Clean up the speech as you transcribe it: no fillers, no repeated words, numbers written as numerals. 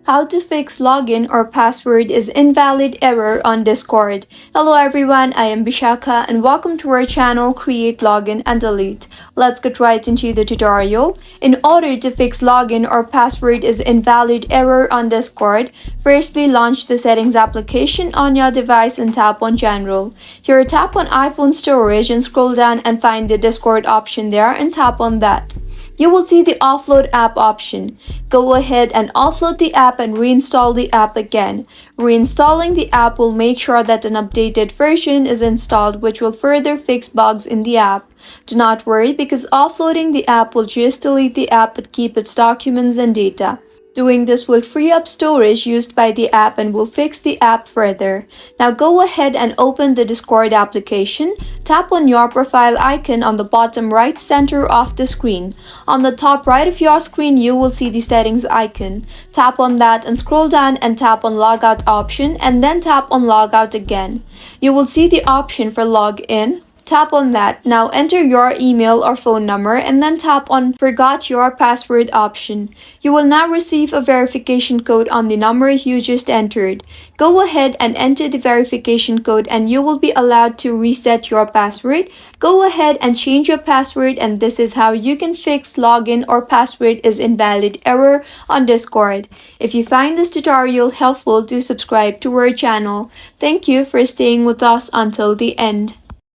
How to fix login or password is invalid error on Discord. Hello everyone, I am Bishaka and welcome to our channel Create Login and Delete. Let's get right into the tutorial. In order to fix login or password is invalid error on Discord, firstly launch the settings application on your device and tap on General. Here tap on iPhone storage and scroll down and find the Discord option there and tap on that. You will see the offload app option. Go ahead and offload the app and reinstall the app again. Reinstalling the app will make sure that an updated version is installed, which will further fix bugs in the app. Do not worry because offloading the app will just delete the app but keep its documents and data. Doing this will free up storage used by the app and will fix the app further. Now go ahead and open the Discord application. Tap on your profile icon on the bottom right center of the screen. On the top right of your screen, you will see the settings icon. Tap on that and scroll down and tap on logout option and then tap on logout again. You will see the option for login. Tap on that. Now enter your email or phone number and then tap on Forgot Your Password option. You will now receive a verification code on the number you just entered. Go ahead and enter the verification code and you will be allowed to reset your password. Go ahead and change your password, and this is how you can fix login or password is invalid error on Discord. If you find this tutorial helpful, do subscribe to our channel. Thank you for staying with us until the end.